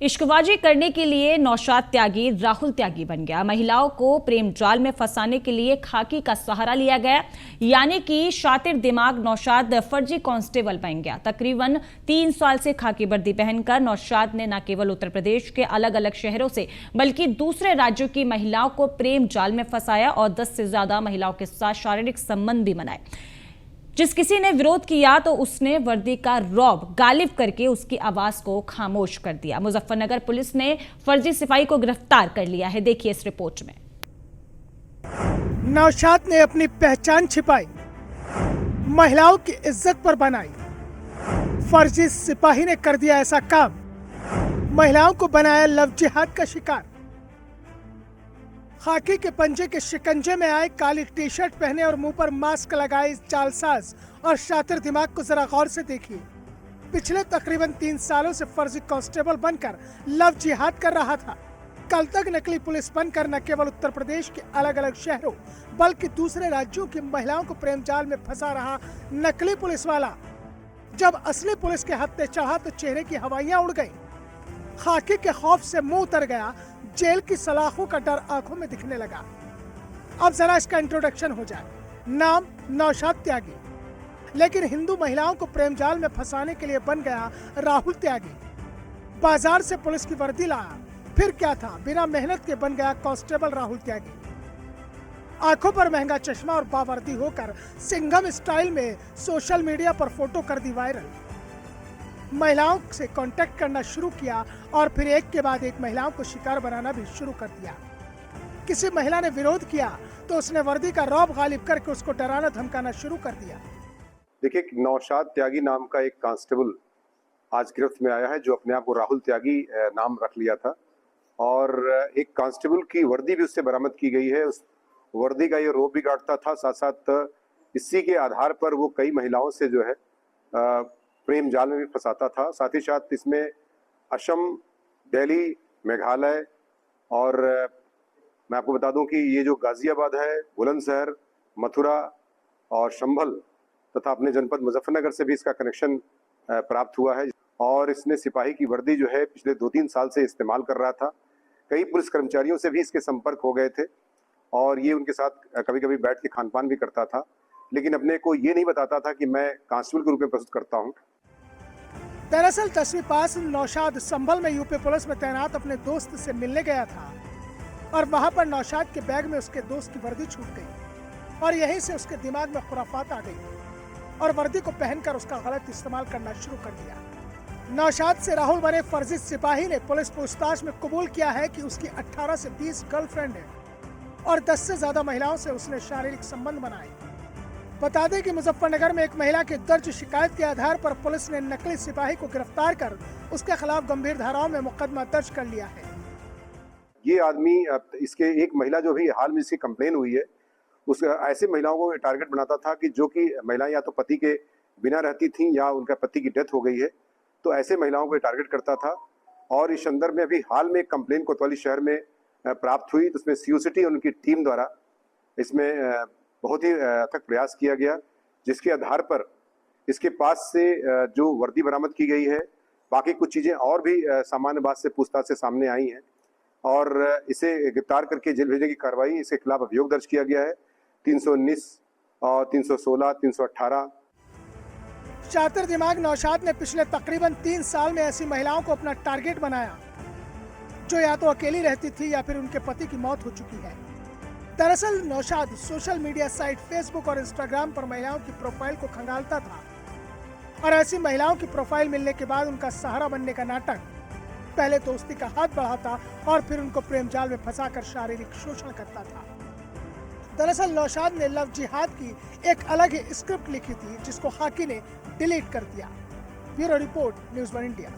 इश्कबाजी करने के लिए नौशाद त्यागी राहुल त्यागी बन गया। महिलाओं को प्रेम जाल में फंसाने के लिए खाकी का सहारा लिया गया, यानी कि शातिर दिमाग नौशाद फर्जी कांस्टेबल बन गया। तकरीबन 3 साल से खाकी वर्दी पहनकर नौशाद ने न केवल उत्तर प्रदेश के अलग अलग शहरों से बल्कि दूसरे राज्यों की महिलाओं को प्रेम जाल में फंसाया और 10 से ज्यादा महिलाओं के साथ शारीरिक संबंध भी बनाए। जिस किसी ने विरोध किया तो उसने वर्दी का रौब गालिब करके उसकी आवाज को खामोश कर दिया। मुजफ्फरनगर पुलिस ने फर्जी सिपाही को गिरफ्तार कर लिया है। देखिए इस रिपोर्ट में। नौशाद ने अपनी पहचान छिपाई, महिलाओं की इज्जत पर बनाई। फर्जी सिपाही ने कर दिया ऐसा काम, महिलाओं को बनाया लव जिहाद का शिकार। खाकी के पंजे के शिकंजे में आए, काली टी शर्ट पहने और मुंह पर मास्क लगाए इस चालसाज और शातिर दिमाग को जरा गौर से देखिए। पिछले तकरीबन 3 सालों से फर्जी कांस्टेबल बनकर लव जिहाद कर रहा था। कल तक नकली पुलिस बनकर न केवल उत्तर प्रदेश के अलग अलग शहरों बल्कि दूसरे राज्यों की महिलाओं को प्रेम जाल में फंसा रहा नकली पुलिस वाला, जब असली पुलिस के हत्थे चढ़ा तो चेहरे की हवाइयां उड़ गई। खाकी के खौफ से मुंह उतर गया, जेल की सलाखों का डर आंखों में दिखने लगा। अब जरा इसका इंट्रोडक्शन हो जाए। नाम नौशाद त्यागी, लेकिन हिंदू महिलाओं को प्रेम जाल में फंसाने के लिए बन गया राहुल त्यागी। बाजार से पुलिस की वर्दी लाया, फिर क्या था, बिना मेहनत के बन गया कांस्टेबल राहुल त्यागी। आंखों पर महंगा चश्मा और बावर्दी होकर सिंघम स्टाइल में सोशल मीडिया पर फोटो कर दी वायरल। महिलाओं से कांटेक्ट करना शुरू किया और फिर एक के बाद एक महिलाओं को शिकार बनाना भी शुरू कर दिया। किसी महिला ने विरोध किया तो उसने वर्दी का रौब गालिब करके उसको डराना धमकाना शुरू कर दिया। देखिए, नौशाद त्यागी नाम का एक कांस्टेबल आज गिरफ्त में आया है, जो अपने आप को राहुल त्यागी नाम रख लिया था और एक कांस्टेबल की वर्दी भी उससे बरामद की गई है। उस वर्दी का ये रौब भी काटता था, साथ साथ इसी के आधार पर वो कई महिलाओं से जो है प्रेम जाल में भी फंसाता था। साथ ही साथ इसमें असम, दिल्ली, मेघालय और मैं आपको बता दूं कि ये जो गाजियाबाद है, बुलंदशहर, मथुरा और संभल तथा अपने जनपद मुजफ्फरनगर से भी इसका कनेक्शन प्राप्त हुआ है। और इसने सिपाही की वर्दी जो है पिछले 2-3 साल से इस्तेमाल कर रहा था। कई पुलिस कर्मचारियों से भी इसके संपर्क हो गए थे और ये उनके साथ कभी कभी बैठ के खानपान भी करता था, लेकिन अपने को ये नहीं बताता था कि मैं कांस्टेबल के रूप में प्रस्तुत करता हूँ। दरअसल 10वीं पास नौशाद संभल में यूपी पुलिस में तैनात अपने दोस्त से मिलने गया था और वहां पर नौशाद के बैग में उसके दोस्त की वर्दी छूट गई और यहीं से उसके दिमाग में खुराफात आ गई और वर्दी को पहनकर उसका गलत इस्तेमाल करना शुरू कर दिया। नौशाद से राहुल बने फर्जी सिपाही ने पुलिस पूछताछ में कबूल किया है कि उसकी 18 से 20 गर्लफ्रेंड है और 10 से ज्यादा महिलाओं से उसने शारीरिक संबंध बनाए। बता दें कि मुजफ्फरनगर में एक महिला की दर्ज शिकायत के आधार पर पुलिस ने नकली सिपाही को गिरफ्तार कर उसके खिलाफ गंभीर धाराओं में मुकदमा दर्ज कर लिया है। ये आदमी, इसके एक महिला जो भी हाल में इसकी कंप्लेन हुई है, उस ऐसे महिलाओं को टारगेट बनाता था कि जो कि महिलाएं या तो पति के बिना रहती थीं या उनका पति की डेथ हो गई है, तो ऐसे महिलाओं को टारगेट करता था। और इस संदर्भ में अभी हाल में एक कंप्लेन कोतवाली शहर में प्राप्त हुई, तो उसमें सीयूसिटी और उनकी टीम द्वारा इसमें बहुत ही अथक प्रयास किया गया, जिसके आधार पर इसके पास से जो वर्दी बरामद की गई है, बाकी कुछ चीजें और भी सामान्य बात से पूछताछ से सामने आई हैं और इसे गिरफ्तार करके जेल भेजने की कार्रवाई, इसके खिलाफ अभियोग दर्ज किया गया है 319 और 316, 318। शातिर दिमाग नौशाद ने पिछले तकरीबन 3 साल में ऐसी महिलाओं को अपना टारगेट बनाया जो या तो अकेली रहती थी या फिर उनके पति की मौत हो चुकी है। दरअसल Naushad social media site Facebook और इंस्टाग्राम पर महिलाओं की प्रोफाइल को खंगालता था और ऐसी महिलाओं की प्रोफाइल मिलने के बाद उनका सहारा बनने का नाटक, पहले दोस्ती का हाथ बढ़ाता और फिर उनको प्रेम जाल में फंसाकर शारीरिक शोषण करता था। दरअसल नौशाद ने लव जिहाद की एक अलग ही स्क्रिप्ट लिखी थी जिसको खाकी ने डिलीट कर दिया। Bureau report, news 1 India.